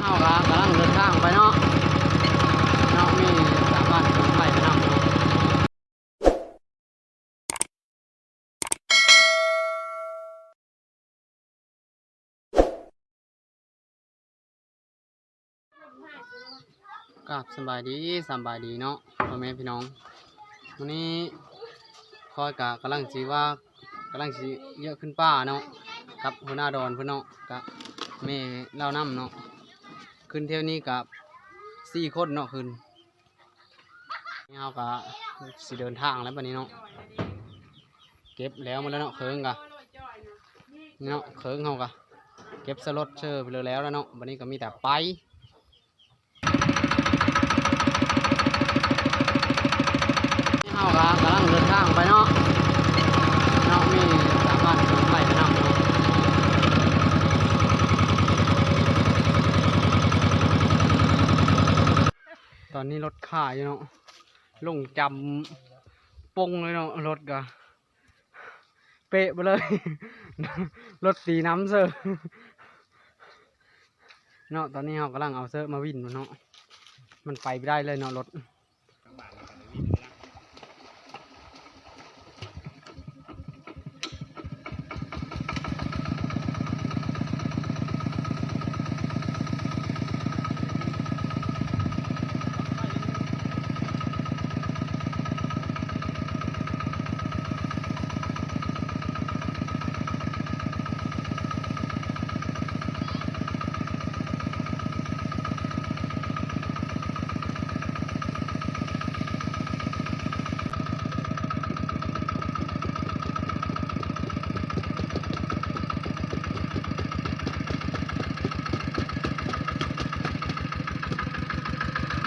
เอาละกำลังเดินทางไปเนาะมีสามารถไปนำเนาะกับสบายดีเนาะพ่อแม่พี่น้องวันนี้คอยกำลังสีเยอะขึ้นป้าเนาะกับหัวหน้าดอนเพื่อนเนาะกับแม่เล่าน้ำเนาะขึ้นเที่ยวนี้กับ4 คนเนาะขึ้นนี่เอากะสิเดินทางแล้ววันนี้เนาะเก็บแล้วมาแล้วเนาะเคิงกะเนาะเคิงเขากะเก็บสลดเชื่อไปเลยแล้วเนาะวันนี้ก็มีแต่ไปนี่เขากะกำลังเดินทางไปเนาะมีสามารถไปนำเนาะตอนนี้รถข่ายเนาะลงจำปงเลยเนาะรถก็เป๊ะไปเลย รถสีน้ำเซอร์เนาะตอนนี้เรากำลังเอาเซอร์มาวิ่งเนาะมันไปไม่ได้เลยเนาะรถ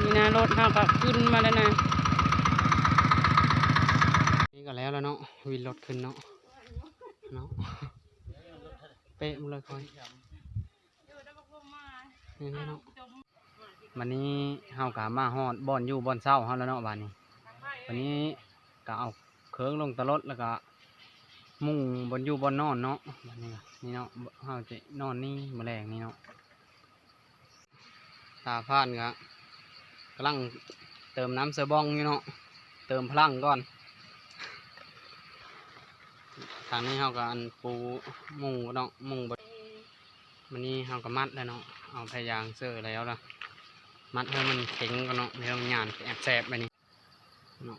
นี่นะรถเขาก็ขึ้นมาแล้วนะนี่ก็แล้วเนาะวินรถขึ้นเนาะเป๊ะหมดเลยคอยนี่เนาะวันนี้เฮากะมาฮอดบ่อนอยู่บ่อนเศร้าเฮาแล้วเนาะวันนี้ก็เอาเคิงลงตะลดแล้วก็มุ่งบนอยู่บนนอนเนาะวันนี้นี่เนาะเฮาจะนอนนี่แมลงนี่เนาะตาพานก็กำลังเติมน้ำเสือบองอยู่เนาะเติมพลังก่อนทางนี้เฮาก็อันปูมุงเนาะมุงบนวันนี้เฮาก็มัดแล้วเนาะเอาพยางเสือแล้วล่ะมัดให้มันแข็งกันเนาะไม่ต้องหยานแอบแสบไปนี่เนาะ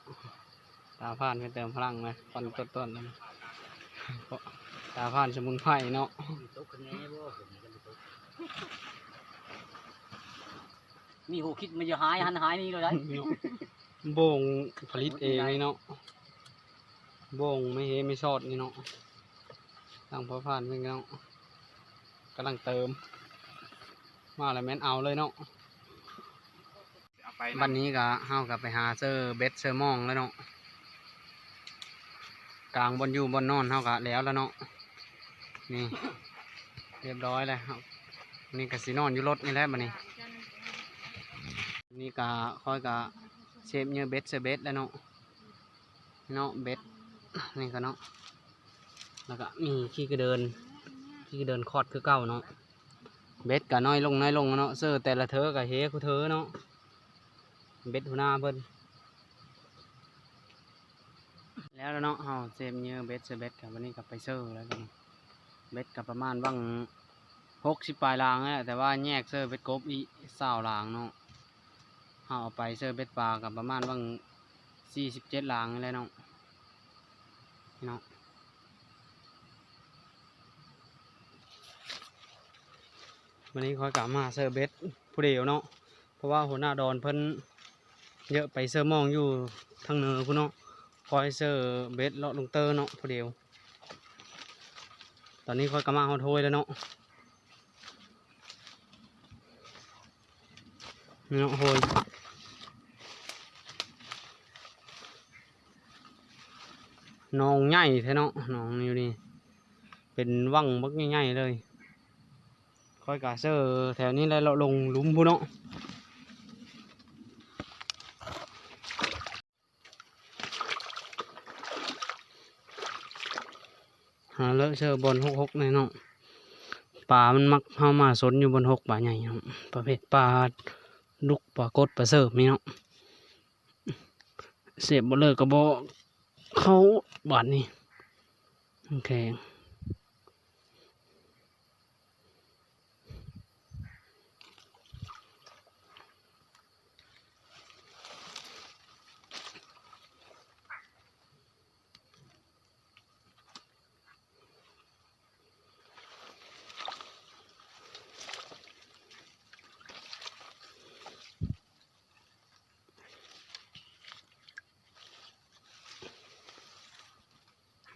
ตาพานไปเติมพลังเลยตอนต้นๆเลยตาพานสมุนไพรเนาะมีหูคิดมันจะหายหันหายนี่เลยได้โบงผลิตเองนี่เนาะโบงไม่ชอดนี่เนาะตั้งพอผ่านเพื่อนเนาะกำลังเติมมาอะไรแม่นเอาเลยเนาะวันนี้ก็เฮากับไปหาเซอร์เบสเซอร์มองแล้วเนาะกลางบนอยู่บนนอนเฮากับแล้วเนาะนี่เรียบร้อยแล้วครับนี่ก็สีนอนอยู่รถนี่แหละบัดนี้นี่ก็ค่อยก็เชฟเนื้อเบสเซอร์เบสแล้วเนาะเบสนี่ก็เนาะแล้วก็มีขี้กระเดินคอดคือเก่าเนาะเบสก็น้อยลงเนาะเซอร์แต่ละเธอกับเฮคุเธอเนาะเบสหัวหน้าเพิ่นแล้วเนาะเฮาเซฟเนื้อเบสเซอร์เบสกับวันนี้กับไปเซอร์แล้วกันเบสกับประมาณบ้าง60 ปลายลางนี่แหละแต่ว่าแยกเซอร์เบสกบอี20 ลางเนาะเอาไปเซอร์เบสปลากับประมาณบ้าง47 ลางนี่แหละเนาะวันนี้คอยกลับมาเซอร์เบสผู้เดียวเนาะเพราะว่าหัวหน้าดอนเพิ่นเยอะไปเซอร์มองอยู่ทางเหนือพุ่นเนาะคอยเซอร์เบสเลาะลงเตอร์เนาะผู้เดียวตอนนี้คอยกลับมาฮอดโทยแล้วเนาะนี่เนาะโหยน้องใหญ่แท้เนาะน้องนี่นี่เป็นวังบักใหญ่ๆเลยคอยกะเซอร์แถวนี้แล้วเราลงหลุมพุ่นเนาะหาเลอะเซอร์บอล6ในเนาะ ปลามันมักเข้ามาสนอยู่บนหกปลาใหญ่เนาะประเภทปลาดุกปลากดปลาเสิร์ฟนี่เนาะเสียบบ่เลิกกระบอกเขาบาดนี่โอเค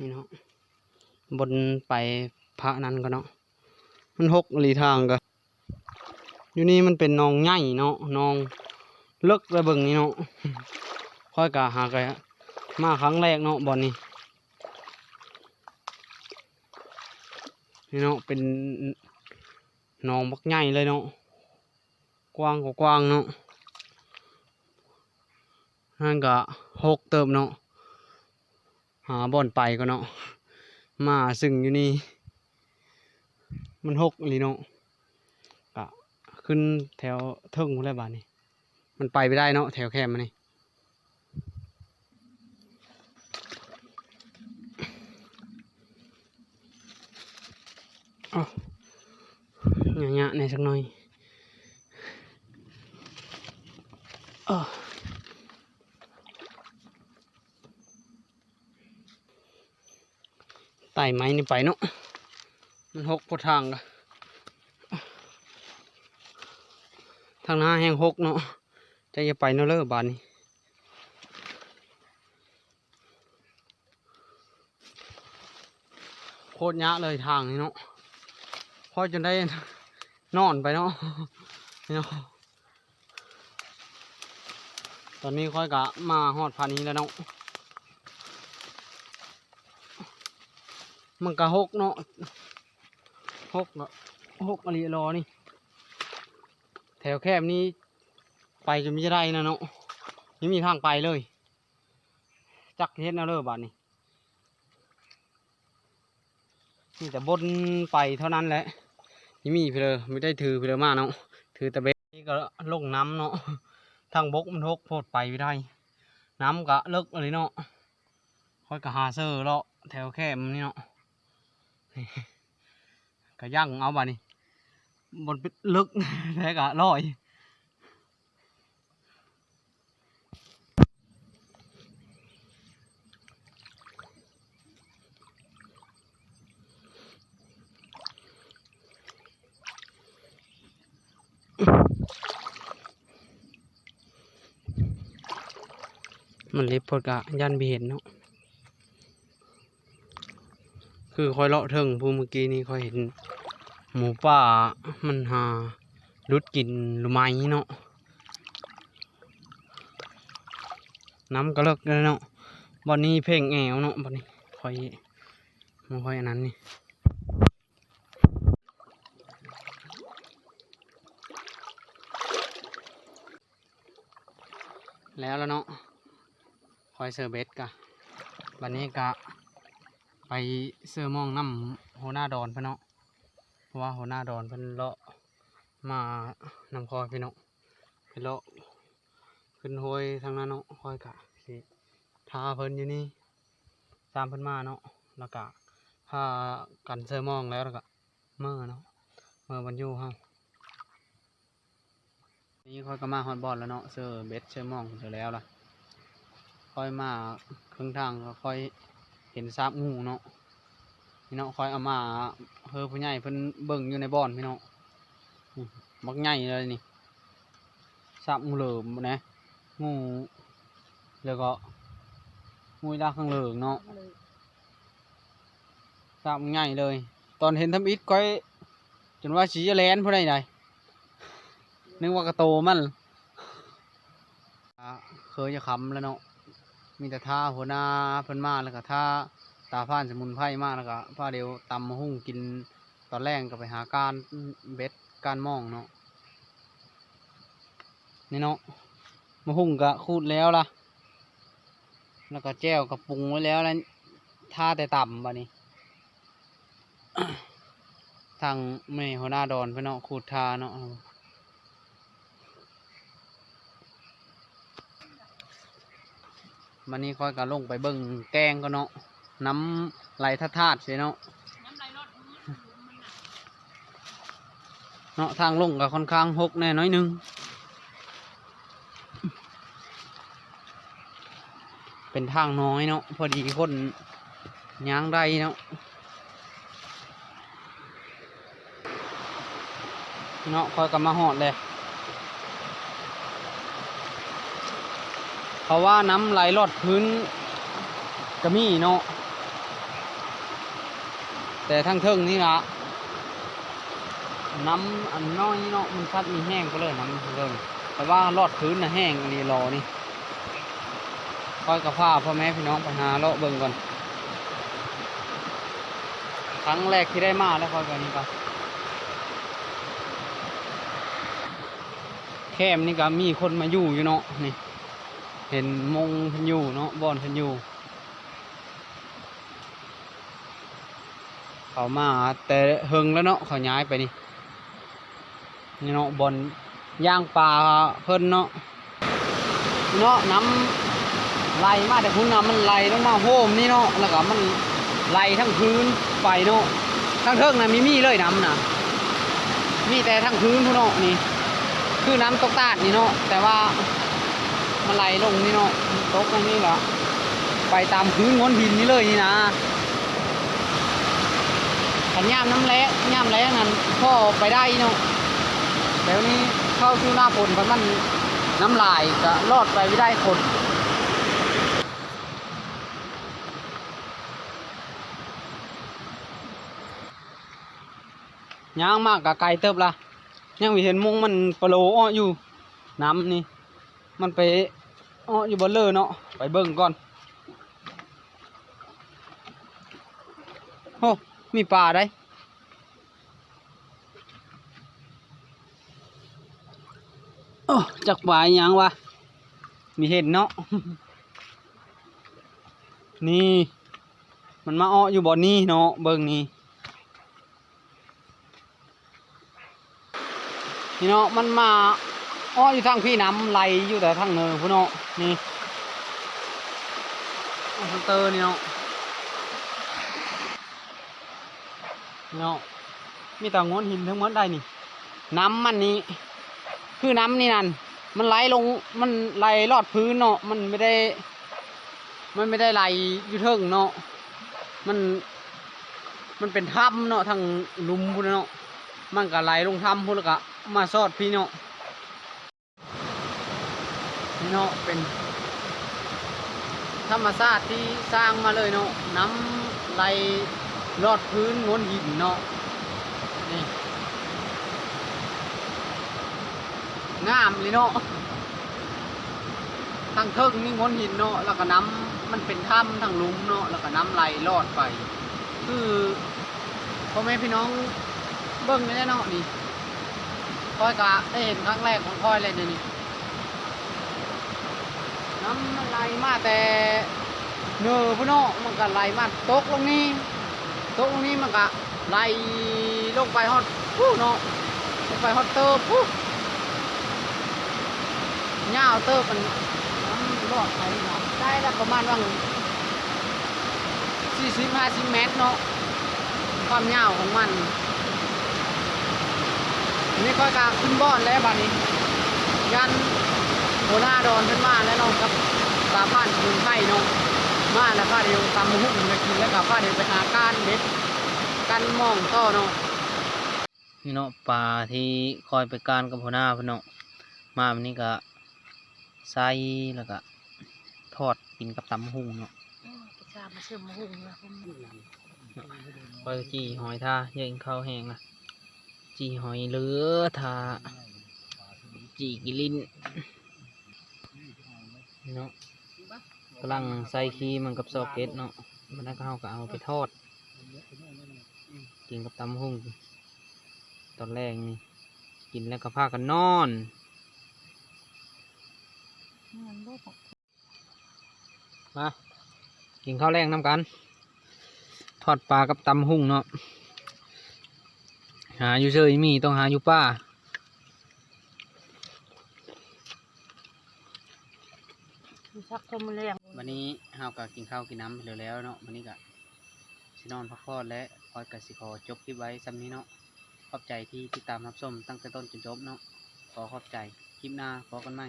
นี่เนาะบนไปพระนั้นก็เนาะมันหกหลีทางก็อยู่นี่มันเป็นหนองใหญ่เนาะหนองเลิกระเบิงนี่เนาะค่อยกะหากะมาครั้งแรกเนาะบอนนี้นี่เนาะเป็นหนองบักใหญ่เลยเนาะกว้างกว่ากว้างเนาะนั่นก็หกเติมเนาะหาบ่อนไปก็เนาะมาซึ่งอยู่นี่มันหกอีหลีเนาะก็ขึ้นแถวเทิงพุ่นแหละบาดนี้มันไปไม่ได้เนาะแถวแคมมันนี่อ๋อเงี้ยๆในสักหน่อยไต่ไม้นี่ไปเนาะมันหกพอทางกะทางหน้าแห้งหกเนาะจะอย่าไปเนาะเลิกบานนี้โคตรยะเลยทางนี้เนาะพอจนได้นอนไปเนาะเนาะตอนนี้ค่อยกะมาฮอดพันนี้แล้วเนาะมันก็หกเนาะหกเนาะหกอะไรรอนี่แถวแคบนี้ไปจนไม่ได้นะเนาะไม่มีทางไปเลยจักเฮ็ดแนวเลิกบาดนี้นี่แต่บนไปเท่านั้นแหละนี่มีเพลไม่ได้ถือเพลมาเนาะถือแต่เบ็ดนี่ก็ลงน้ำเนาะทางบกมันหกโพดไปไม่ได้น้ำก็เลิกอะไรเนาะค่อยก็หาเซอร์เลาะแถวแคบนี่เนาะก็ย่างเอาบาดนี้บนลึกแท้ก็ลอยมันเล็บพดกะยันไปเห็นเนาะคือคอยเลาะเทิงผู้เมื่อกี้นี้คอยเห็นหมูป่ามันหารุดกินลูไม้เนาะน้ำก็เลิกเลยเนาะบอนนี้เพ่งแอวเนาะบอนนี้คอยมันคอยอันนั้นนี่แล้วเนาะคอยเซอร์เบสกะบันนี้กะไปเสื้อมองน้ำหัวหน้าดอนเพื่อนเนาะเพราะว่าหัวหน้าดอนเพื่อนเลาะมานำคอยพี่เนาะไปเลาะขึ้นห้วยทางนั้นเนาะคอยกะสิทาเพิ่นอยู่นี่ตามเพิ่นมาเนาะแล้วกะพากันเสื้อมองแล้วก็เมื่อเนาะเมื่อบรรยุเฮานี่คอยก็มาฮอดบอลแล้วเนาะเสื้อเบสเสื้อมองเสร็จแล้วล่ะคอยมาครึ่งทางก็คอยเห็นซาบงูเนาะพี่เนาะคอยเอามาเฮอผู้ใหญ่เพิ่นเบิ่งอยู่ในบ่อนพี่เนาะมักใหญ่เลยนี่ซาบงูเหลือมนะงูแล้วก็งูดาข้างเหลืองเนาะซาบใหญ่เลยตอนเห็นทำอิฐก้อยจนว่าสีจะแลนผู้ใดใดนึกว่ากระโตมันเคยจะขำแล้วเนาะมีแต่ท่าหัวหน้าเพิ่นมาแล้วก็ท่าตาผ่านสมุนไพรมากแล้วก็ผ้าเดียวตำมะฮุ่งกินตอนแรกก็ไปหาการเบ็ดการมองเนาะนี่เนาะมะฮุ่งก็คูดแล้วล่ะแล้วก็แจ้วก็ปรุงไว้แล้วแล้วท่าแต่ต่ำบ่นี้ ทางแม่หัวหน้าดอนเพิ่นเนาะขูดทาเนาะวันนี้ค่อยก็ลงไปเบิ่งแกงก็เนาะน้ำไหลทาดๆสิเนาะเนาะทางลงก็ค่อนข้างหกแน่น้อยหนึงเป็นทางน้อยเนาะพอดีคนย่างได้เนาะเนาะค่อยก็มาหอดเลยเพราะว่าน้ำไหลลอดพื้นก็มีเนาะแต่ทางเทิงนี่ละน้ำอันน้อยเนาะมันพัดมีแห้งก็เลยน้ำเทิงแต่ว่าลอดพื้นน่ะแห้งอันนี้รอนี่ค่อยกับผ้าพ่อแม่พี่น้องไปหาเลาะเบิ่งก่อนครั้งแรกที่ได้มาแล้วค่อยกันนี้ก็แคมป์นี่ก็มีคนมาอยู่เนาะนี่เห็นมงเพิ่นอยู่เนาะบอนเพิ่นอยู่เขามาแต่เฮงแล้วเนาะเขาย้ายไปนี่เนาะบอนย่างปลาเพิ่นเนาะน้ำไหลมาแต่พุ่นน้ำมันไหลลงมาโฮมนี่เนาะแล้วก็มันไหลทั้งพื้นไปเนาะทั้งเทิงน่ะมีเลยน้ำน่ะมีแต่ทั้งพื้นพุ่นเนาะนี่คือน้ำตกตาดนี่เนาะแต่ว่ามันไหลลงนี่เนาะตกตรงนี้เหรอไปตามพื้นง้นหินนี่เลยนี่นะขันย่ามน้ำแล้งนั้นพ่อไปได้เนาะแต่วันนี้เข้าสู่หน้าฝนมันน้ำลายก็รอดไปไม่ได้คนย่างมากกับไกลเติบละยังไม่เห็นมุงมันปลาโลอ้ออยู่น้ำนี่มันไปอ้ออยู่บนเลอเนาะไปเบิ่งก่อนโอ้มีปลาได้โอ้จักปลาอย่างวะมีเห็นเนาะ นี่มันมาอ้ออยู่บ่อนี้เนาะเบิ่งนี่นี่เนาะมันมาอ้ออยู่ทางพี่น้ำไหลอยู่แต่ทางเนินพุ่นเนาะนี่ทางเตอร์นี่เนาะมีแต่ง้นหินทั้งหมดได้นี่น้ำมันนี่คือน้ำนี่นั่นมันไหลลงมันไหลลอดพื้นเนาะมันไม่ได้ไหลอยู่เทิงเนาะมันเป็นถ้ำเนาะทางลุมพุ่นเนาะมันก็ไหลลงถ้ำพุ่นแล้วก็มาซอดพี่เนาะนี่เนาะเป็นธรรมชาติที่สร้างมาเลยเนาะน้ำไหลลอดพื้นง้นหินเนาะนี่งามเลยเนาะทางเทิงนี่ง้นหินเนาะแล้วก็น้ำมันเป็นถ้ำทางลุมเนาะแล้วก็น้ำไหลลอดไปคือพ่อแม่พี่น้องเบิ้งนี่เนาะนี่ค่อยกะได้เห็นครั้งแรกของค่อยเลยนี่น้ำมันไหลมาแต่เนื้อพุ่นเนาะมันก็ไหลมาตกลงนี่มันก็ไหลลงไปฮอดผู้เนาะลงไปฮอดเติบผู้ยาวเติบมันรอดไปเนาะได้แล้วประมาณว่า40-50 เมตรเนาะความยาวของมันนี่ก็กางขึ้นบ้อนแล้วบ้านนี้ยันหัวหน้าดอนขึ้นมาแล้วเนาะกับสาพันธุ์ไทยเนาะมาแล้วก็เดี๋ยวตำหุ้มไปกินแล้วกับเดี๋ยวไปหาก้านเด็ดกันมองต่อเนาะนี่เนาะปลาที่คอยไปการกับหัวหน้าเพิ่นเนาะมาวันนี้ก็ใส่แล้วก็ทอดกินกับตำหุ้งเนาะมาเชื่อมมาหุ่งนะผม คอยจีหอยท่าเยอะข้าวแห้งนะจีหอยเหลือท่าจีกิลินเนาะกำลังใส่คีมันกับซอกเก็ตเนาะมันได้ก็เอาไปทอดกินกับตำหุ้งตอนแรกนี่กินแล้วก็พากันนอนมากินข้าวแรงน้ำกันทอดปลากับตำหุ้งเนาะ หาอยู่เชยมีต้องหาอยู่ป่า มีชักชมแรง วันนี้เฮาก็กินข้าวกินน้ำเร็วแล้วเนาะวันนี้ก็สินอนพักผ่อนและพอยก็สิขอจบคลิปไว้ซ้ำนี้เนาะขอบใจที่ติดตามรับชมตั้งแต่ต้นจนจบเนาะขอขอบใจคลิปหน้าพบกันใหม่